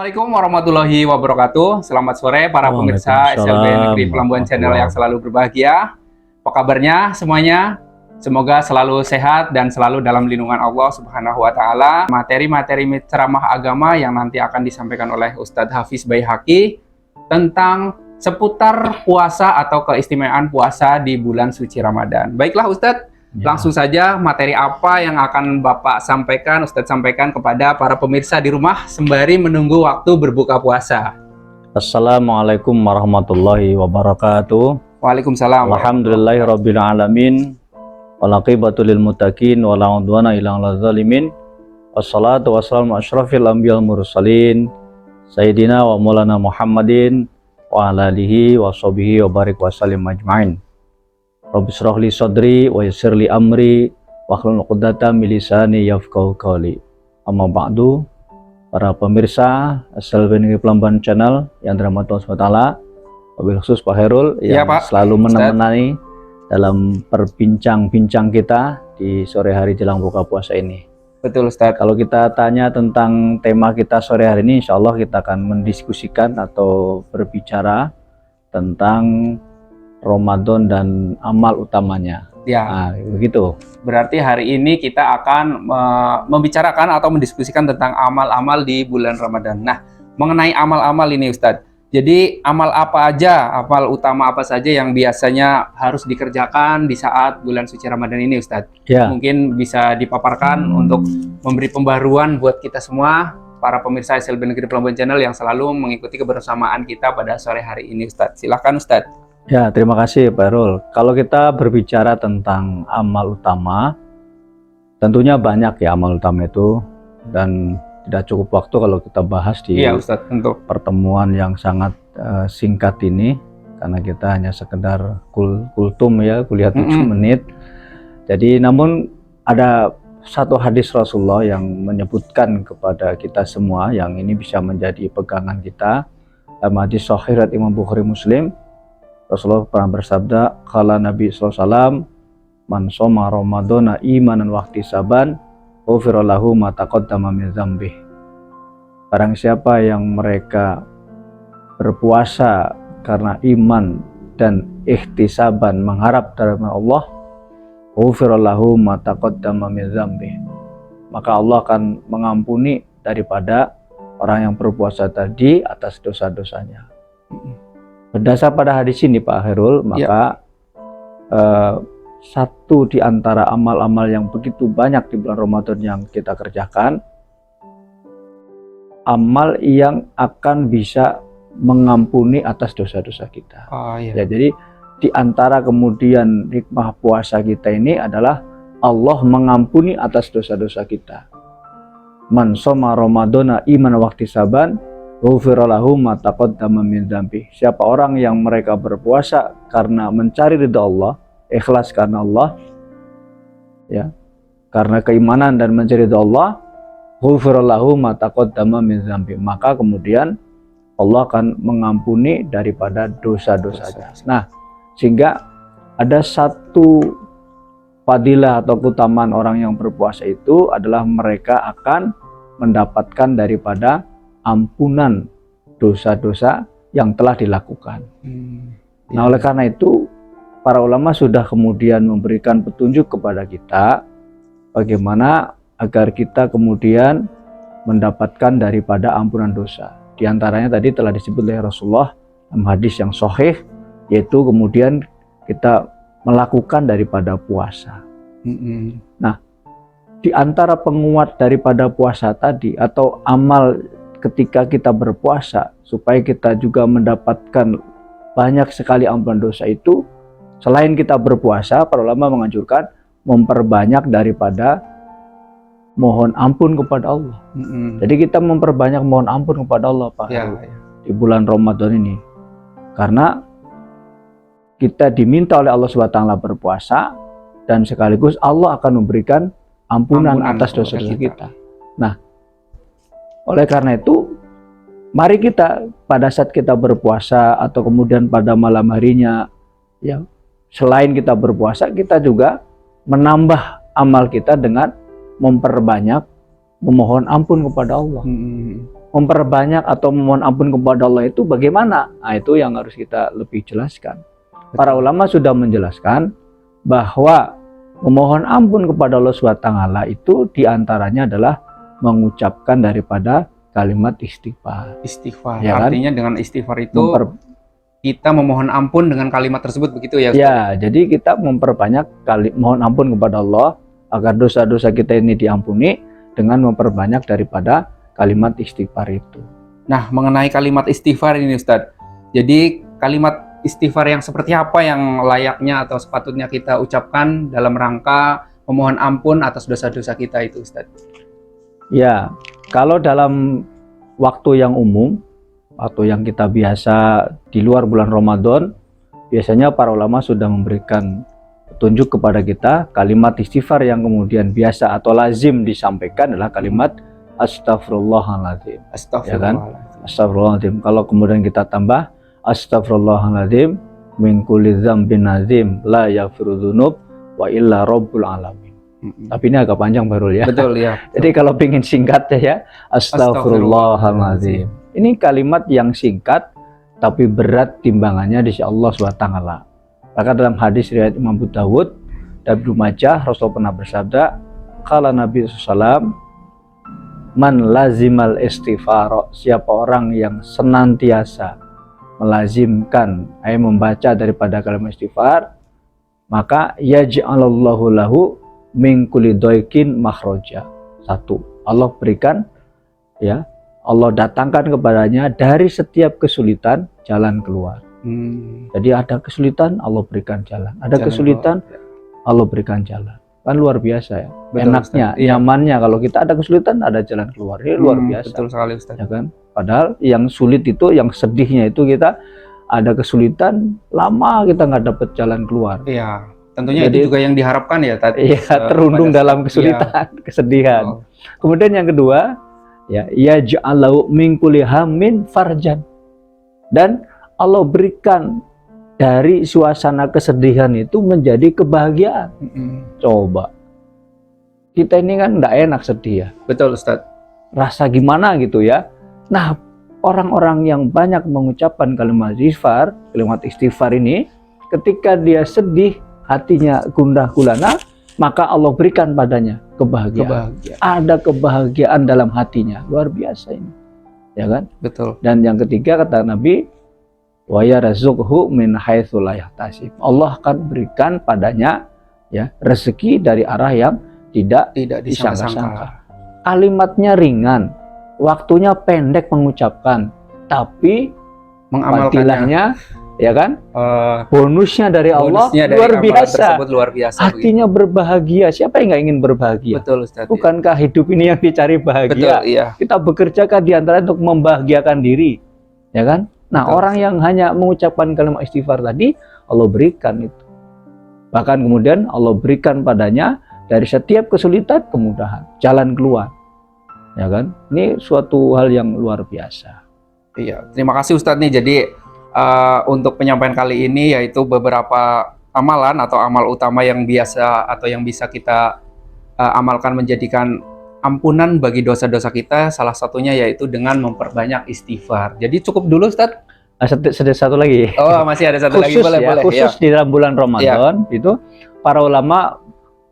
Assalamualaikum warahmatullahi wabarakatuh. Selamat sore para pemirsa SLB Negeri Pelambuan Channel yang selalu berbahagia. Apa kabarnya semuanya? Semoga selalu sehat dan selalu dalam lindungan Allah Subhanahu wa taala. Materi-materi ceramah agama yang nanti akan disampaikan oleh Ustadz Hafiz Baihaqi tentang seputar puasa atau keistimewaan puasa di bulan suci Ramadan. Baiklah Ustadz, langsung saja materi apa yang akan Bapak sampaikan, Ustadz sampaikan kepada para pemirsa di rumah sembari menunggu waktu berbuka puasa. Assalamualaikum warahmatullahi wabarakatuh. Waalaikumsalam. Alhamdulillahirabbil alamin. Wal aqibatu lil muttaqin wa la udwana illa 'alal zalimin. Wassalatu wassalamu asyrafil anbiya'il mursalin sayyidina wa maulana Muhammadin wa ala alihi wa sahbihi wa barik wa sallim ajmain. Rabbi shrah li sadri wa yassir li amri wahlul 'uqdatam min lisani yafqahu qawli. Amma ba'du, para pemirsa SLB Negeri Pelambuan Channel yang dirahmati Allah SWT, wabil khusus Pak Herul yang selalu menemani dalam perbincang-bincang kita di sore hari jelang buka puasa ini. Betul Ustadz. Kalau kita tanya tentang tema kita sore hari ini, insya Allah kita akan mendiskusikan atau berbicara tentang Ramadan dan amal utamanya. Ya, nah, begitu. Berarti hari ini kita akan membicarakan atau mendiskusikan tentang amal-amal di bulan Ramadan. Nah, mengenai amal-amal ini Ustadz, jadi amal apa aja, amal utama apa saja yang biasanya harus dikerjakan di saat bulan suci Ramadan ini Ustadz? Ya. Mungkin bisa dipaparkan untuk memberi pembaruan buat kita semua, para pemirsa SLB Negeri Pelambuan Channel yang selalu mengikuti kebersamaan kita pada sore hari ini Ustadz. Silahkan Ustadz. Ya, terima kasih Pak Herul. Kalau kita berbicara tentang amal utama, tentunya banyak ya amal utama itu, dan tidak cukup waktu kalau kita bahas di Ustadz, untuk pertemuan yang sangat singkat ini, karena kita hanya sekedar kultum ya, kuliah 7 menit. Jadi namun ada satu hadis Rasulullah yang menyebutkan kepada kita semua, yang ini bisa menjadi pegangan kita. Dalam hadis sahih riwayat Imam Bukhari Muslim, Rasulullah pernah bersabda, kala Nabi SAW, man shoma Ramadana imanan wa ihtisaban, ghufira lahu ma taqaddama min dzambih. Barang siapa yang mereka berpuasa karena iman dan ihtisaban, mengharap dari Allah, ghufira lahu ma taqaddama min dzambih, maka Allah akan mengampuni daripada orang yang berpuasa tadi atas dosa-dosanya. Berdasar pada hadis ini Pak Herul, maka satu di antara amal-amal yang begitu banyak di bulan Ramadan yang kita kerjakan, amal yang akan bisa mengampuni atas dosa-dosa kita. Ya, jadi di antara kemudian hikmah puasa kita ini adalah Allah mengampuni atas dosa-dosa kita. Man shoma Ramadana iman wa ihtisaban, ghufira lahu ma taqaddama min dzambi. Siapa orang yang mereka berpuasa karena mencari ridha Allah, ikhlas karena Allah, ya, karena keimanan dan mencari ridha Allah, ghufira lahu ma taqaddama min dzambi, maka kemudian Allah akan mengampuni daripada dosa-dosanya. Nah, sehingga ada satu fadilah atau keutamaan orang yang berpuasa itu adalah mereka akan mendapatkan daripada ampunan dosa-dosa yang telah dilakukan. Nah, oleh karena itu para ulama sudah kemudian memberikan petunjuk kepada kita bagaimana agar kita kemudian mendapatkan daripada ampunan dosa. Di antaranya tadi telah disebut oleh Rasulullah dalam hadis yang sahih, yaitu kemudian kita melakukan daripada puasa. Nah, di antara penguat daripada puasa tadi atau amal ketika kita berpuasa supaya kita juga mendapatkan banyak sekali ampunan dosa itu, selain kita berpuasa, para ulama menganjurkan memperbanyak daripada mohon ampun kepada Allah. Jadi kita memperbanyak mohon ampun kepada Allah Pak di bulan Ramadan ini, karena kita diminta oleh Allah SWT berpuasa, dan sekaligus Allah akan memberikan ampunan atas dosa-dosa kita. Nah, oleh karena itu, mari kita pada saat kita berpuasa atau kemudian pada malam harinya, ya, selain kita berpuasa, kita juga menambah amal kita dengan memperbanyak memohon ampun kepada Allah. memperbanyak atau memohon ampun kepada Allah itu bagaimana? Nah, itu yang harus kita lebih jelaskan. Para ulama sudah menjelaskan bahwa memohon ampun kepada Allah SWT itu diantaranya adalah mengucapkan daripada kalimat istighfar. Istighfar. Ya kan? Artinya dengan istighfar itu kita memohon ampun dengan kalimat tersebut, begitu ya Ustaz? Ya, jadi kita memperbanyak mohon ampun kepada Allah agar dosa-dosa kita ini diampuni dengan memperbanyak daripada kalimat istighfar itu. Nah, mengenai kalimat istighfar ini Ustaz. Jadi kalimat istighfar yang seperti apa yang layaknya atau sepatutnya kita ucapkan dalam rangka memohon ampun atas dosa-dosa kita itu Ustaz? Ya, kalau dalam waktu yang umum, waktu yang kita biasa di luar bulan Ramadan, biasanya para ulama sudah memberikan petunjuk kepada kita kalimat istighfar yang kemudian biasa atau lazim disampaikan adalah kalimat astagfirullahaladzim. Ya kan? Astagfirullahaladzim. Kalau kemudian kita tambah astagfirullahaladzim min kulli dzambin azim la yaghfiru dzunub wa illa rabbul alamin. Tapi ini agak panjang Bahrul ya. Betul ya. Jadi kalau ingin singkat ya, astagfirullahaladzim. Ini kalimat yang singkat tapi berat timbangannya di sisi Allah SWT. Maka dalam hadis riwayat Imam Abu Dawud dan Ibnu Majah, Rasul pernah bersabda, kala Nabi SAW, man lazimal istighfar, siapa orang yang senantiasa melazimkan, membaca daripada kalimat istighfar, maka yaj'alallahu lahu min kulli dhaiqin makhraja. Satu, Allah berikan ya, Allah datangkan kepadanya dari setiap kesulitan jalan keluar. Jadi ada kesulitan, Allah berikan jalan. Ada jalan kesulitan, keluar. Allah berikan jalan. Kan luar biasa ya. Betul, enaknya, Ustaz. Nyamannya kalau kita ada kesulitan ada jalan keluar. Ini luar biasa. Betul sekali Ustaz. Ya kan? Padahal yang sulit itu, yang sedihnya itu kita ada kesulitan, lama kita nggak dapat jalan keluar. Iya. Tentunya jadi, itu juga yang diharapkan ya tadi. Iya, terundung dalam kesulitan, kesedihan. Kemudian yang kedua, ya ja'alahu min kulli hammin farjan. Dan Allah berikan dari suasana kesedihan itu menjadi kebahagiaan. Coba. Kita ini kan enggak enak sedih ya. Betul Ustaz. Rasa gimana gitu ya. Nah, orang-orang yang banyak mengucapkan kalimat istighfar ini, ketika dia sedih, hatinya gundah gulana, maka Allah berikan padanya kebahagiaan. Ada kebahagiaan dalam hatinya, luar biasa ini, ya kan? Betul. Dan yang ketiga kata Nabi, wa yarzuqhu min haitsu la yahtasib. Allah akan berikan padanya ya rezeki dari arah yang tidak disangka-sangka. Kalimatnya ringan, waktunya pendek mengucapkan, tapi mengamalkannya ya kan, bonusnya dari Allah luar biasa. Luar biasa. Hatinya berbahagia. Siapa yang nggak ingin berbahagia? Betul Ustaz. Bukankah hidup ini yang dicari bahagia? Betul, iya. Kita bekerjakan diantara untuk membahagiakan diri, ya kan? Nah, betul, orang yang hanya mengucapkan kalimat istighfar tadi, Allah berikan itu. Bahkan kemudian Allah berikan padanya dari setiap kesulitan kemudahan, jalan keluar, ya kan? Ini suatu hal yang luar biasa. Iya. Terima kasih Ustadz nih. Jadi untuk penyampaian kali ini yaitu beberapa amalan atau amal utama yang biasa atau yang bisa kita amalkan menjadikan ampunan bagi dosa-dosa kita. Salah satunya yaitu dengan memperbanyak istighfar. Jadi cukup dulu Ustadz. Satu lagi. Oh, masih ada satu lagi. Boleh. Khusus di dalam bulan Ramadan itu para ulama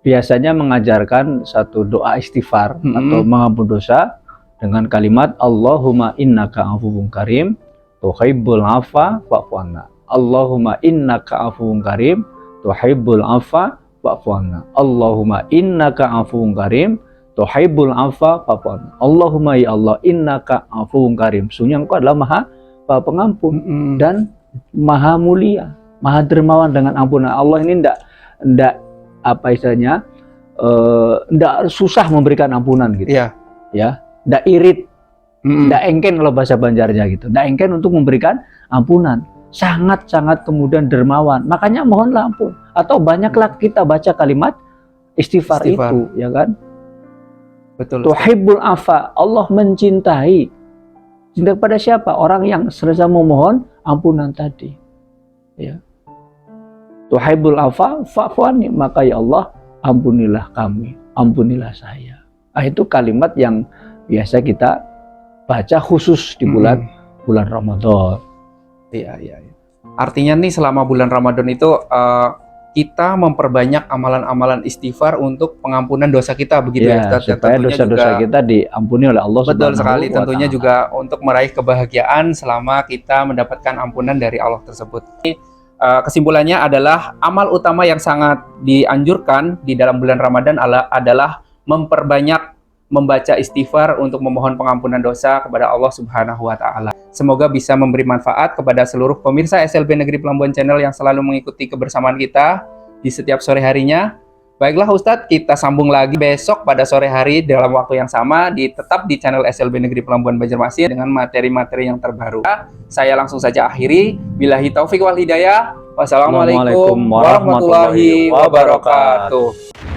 biasanya mengajarkan satu doa istighfar atau mengampun dosa dengan kalimat Allahumma innaka afuwwun karim tuhibbul afwa fa'fu anna. Allahumma innaka afuwwun karim tuhibbul afwa fa'fu anna. Allahumma innaka afuwwun karim tuhibbul afwa fa'fu anna. Allahumma ya Allah innaka afuwwun karim. Sungguh Engkau adalah Maha Pengampun dan Maha Mulia, Maha Dermawan dengan ampunan. Allah ini enggak apa istilahnya, enggak susah memberikan ampunan gitu. Iya. Ya, enggak irit. Nggak engken kalau bahasa Banjarnya gitu. Nggak engken untuk memberikan ampunan. Sangat-sangat kemudian dermawan. Makanya mohonlah ampun. Atau banyaklah kita baca kalimat istighfar itu, ya kan? Betul. Tuhibbul afa. Allah mencintai. Cinta kepada siapa? Orang yang selesai memohon ampunan tadi. Ya. Tuhibbul afa fa'fu anni. Maka ya Allah, ampunilah kami. Ampunilah saya. Itu kalimat yang biasa kita baca khusus di bulan Ramadan. Iya. Artinya nih selama bulan Ramadan itu kita memperbanyak amalan-amalan istighfar untuk pengampunan dosa kita, begitu ya Ustaz? Supaya dosa-dosa kita diampuni oleh Allah Subhanahu wa Ta'ala. Betul sekali, tentunya juga untuk meraih kebahagiaan selama kita mendapatkan ampunan dari Allah tersebut. Kesimpulannya adalah amal utama yang sangat dianjurkan di dalam bulan Ramadan adalah memperbanyak membaca istighfar untuk memohon pengampunan dosa kepada Allah Subhanahu wa Ta'ala. Semoga bisa memberi manfaat kepada seluruh pemirsa SLB Negeri Pelambuan Channel yang selalu mengikuti kebersamaan kita di setiap sore harinya. Baiklah Ustadz, kita sambung lagi besok pada sore hari dalam waktu yang sama tetap di channel SLB Negeri Pelambuan Banjarmasin dengan materi-materi yang terbaru. Saya langsung saja akhiri. Billahi taufik wal hidayah. Wassalamualaikum warahmatullahi wabarakatuh.